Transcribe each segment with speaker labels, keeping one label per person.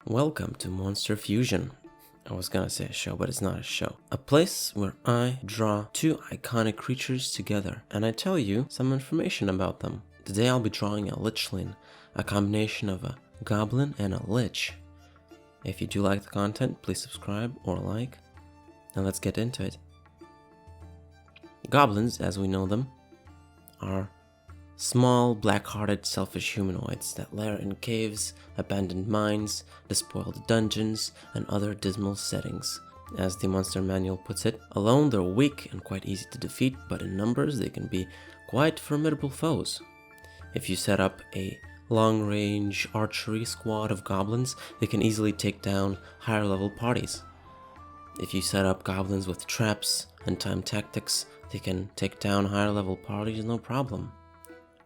Speaker 1: Welcome to Monster Fusion. I was gonna say a show, but it's not a show. A place where I draw two iconic creatures together, and I tell you some information about them. Today I'll be drawing a Lichlin, a combination of a Goblin and a Lich. If you do like the content, please subscribe or like, and let's get into it. Goblins, as we know them, are small, black-hearted, selfish humanoids that lair in caves, abandoned mines, despoiled dungeons, and other dismal settings. As the monster manual puts it, alone they're weak and quite easy to defeat, but in numbers they can be quite formidable foes. If you set up a long-range archery squad of goblins, they can easily take down higher-level parties. If you set up goblins with traps and time tactics, they can take down higher-level parties no problem.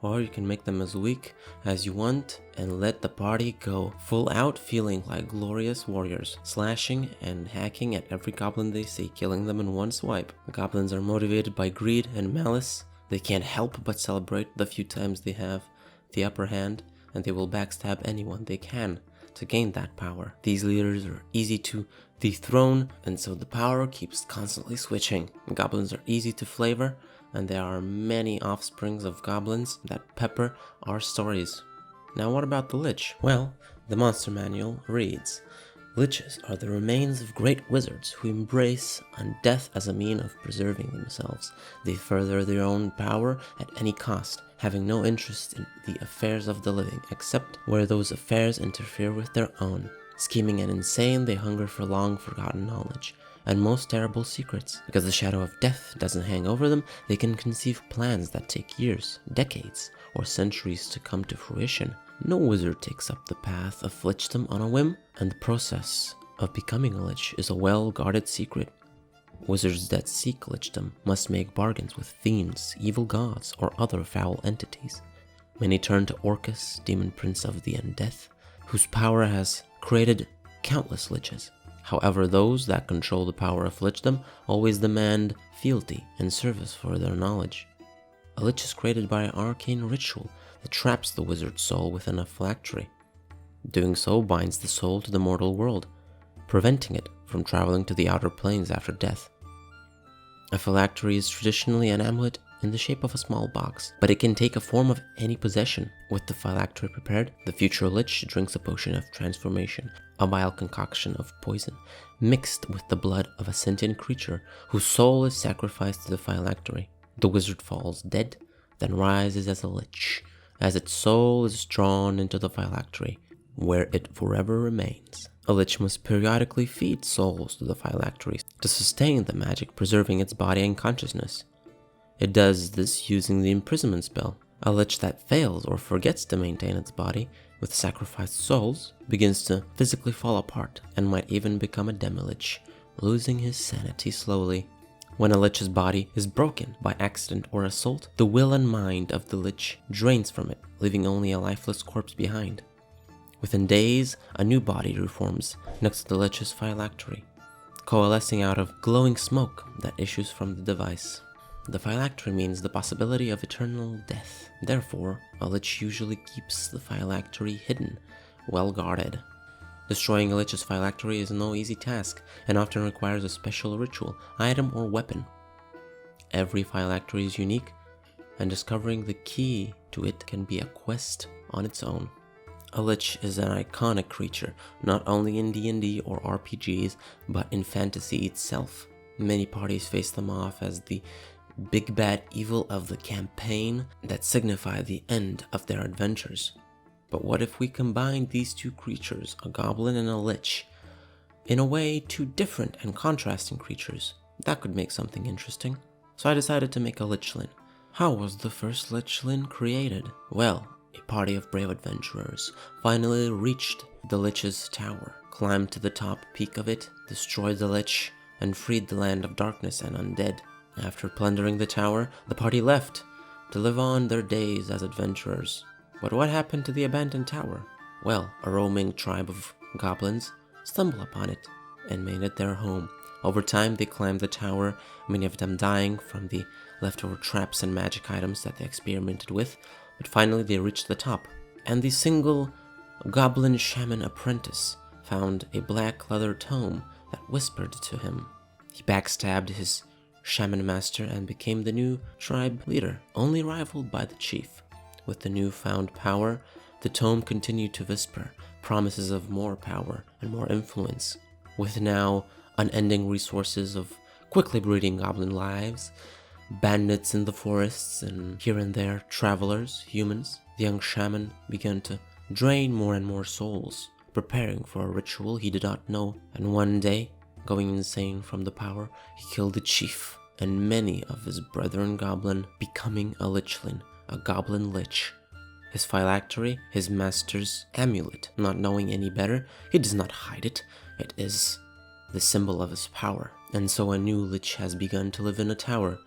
Speaker 1: Or you can make them as weak as you want and let the party go full out feeling like glorious warriors, slashing and hacking at every goblin they see, killing them in one swipe. The goblins are motivated by greed and malice. They can't help but celebrate the few times they have the upper hand, and they will backstab anyone they can to gain that power. These leaders are easy to dethrone, and so the power keeps constantly switching. Goblins are easy to flavor, and there are many offsprings of goblins that pepper our stories. Now what about the Lich? Well, the monster manual reads, Liches are the remains of great wizards who embrace on death as a mean of preserving themselves. They further their own power at any cost, having no interest in the affairs of the living, except where those affairs interfere with their own. Scheming and insane, they hunger for long-forgotten knowledge and most terrible secrets. Because the shadow of death doesn't hang over them, they can conceive plans that take years, decades, or centuries to come to fruition. No wizard takes up the path of lichdom on a whim, and the process of becoming a lich is a well-guarded secret. Wizards that seek lichdom must make bargains with fiends, evil gods, or other foul entities. Many turn to Orcus, demon prince of the undeath, whose power has created countless liches. However, those that control the power of lichdom always demand fealty and service for their knowledge. A lich is created by an arcane ritual that traps the wizard's soul within a phylactery. Doing so binds the soul to the mortal world, preventing it from traveling to the outer planes after death. A phylactery is traditionally an amulet in the shape of a small box, but it can take a form of any possession. With the phylactery prepared, the future lich drinks a potion of transformation, a vile concoction of poison, mixed with the blood of a sentient creature whose soul is sacrificed to the phylactery. The wizard falls dead, then rises as a lich, as its soul is drawn into the phylactery, where it forever remains. A lich must periodically feed souls to the phylactery to sustain the magic preserving its body and consciousness. It does this using the imprisonment spell. A lich that fails or forgets to maintain its body with sacrificed souls begins to physically fall apart and might even become a demi-lich, losing his sanity slowly. When a lich's body is broken by accident or assault, the will and mind of the lich drains from it, leaving only a lifeless corpse behind. Within days, a new body reforms next to the lich's phylactery, coalescing out of glowing smoke that issues from the device. The phylactery means the possibility of eternal death. Therefore, a lich usually keeps the phylactery hidden, well guarded. Destroying a lich's phylactery is no easy task, and often requires a special ritual, item, or weapon. Every phylactery is unique, and discovering the key to it can be a quest on its own. A lich is an iconic creature, not only in D&D or RPGs, but in fantasy itself. Many parties face them off as the big bad evil of the campaign that signify the end of their adventures. But what if we combined these two creatures, a goblin and a lich, in a way two different and contrasting creatures? That could make something interesting. So I decided to make a Lichlin. How was the first Lichlin created? Well, a party of brave adventurers finally reached the Lich's tower, climbed to the top peak of it, destroyed the Lich, and freed the land of darkness and undead. After plundering the tower, the party left to live on their days as adventurers. But what happened to the abandoned tower? Well, a roaming tribe of goblins stumbled upon it and made it their home. Over time, they climbed the tower, many of them dying from the leftover traps and magic items that they experimented with, but finally they reached the top. And the single goblin shaman apprentice found a black leather tome that whispered to him. He backstabbed his shaman master and became the new tribe leader, only rivaled by the chief. With the newfound power, the tome continued to whisper promises of more power and more influence. With now unending resources of quickly breeding goblin lives, bandits in the forests, and here and there travelers, humans, the young shaman began to drain more and more souls, preparing for a ritual he did not know, and one day, going insane from the power, he killed the chief and many of his brethren goblin, becoming a Lichlin, a goblin lich. His phylactery, his master's amulet. Not knowing any better, he does not hide it. It is the symbol of his power. And so a new lich has begun to live in a tower,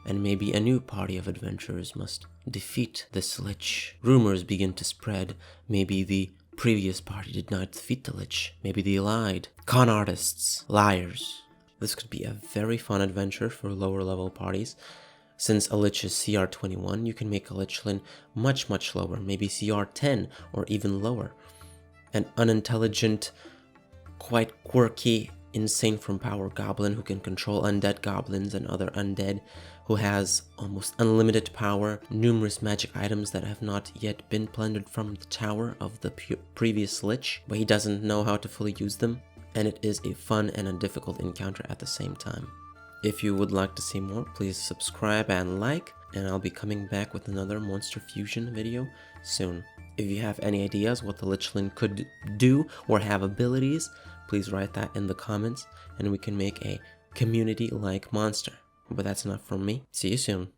Speaker 1: and maybe a new party of adventurers must defeat this lich. Rumors begin to spread. Maybe the previous party did not defeat the lich. Maybe they lied. Con artists, liars. This could be a very fun adventure for lower level parties. Since a lich is CR 21, you can make a Lichlin much lower, maybe CR 10 or even lower. An unintelligent, quite quirky, insane from power goblin who can control undead goblins and other undead, who has almost unlimited power, numerous magic items that have not yet been plundered from the tower of the previous lich, but he doesn't know how to fully use them, and it is a fun and a difficult encounter at the same time. If you would like to see more, please subscribe and like, and I'll be coming back with another Monster Fusion video soon. If you have any ideas what the Lichlin could do or have abilities, please write that in the comments and we can make a community-like monster. But that's enough from me. See you soon.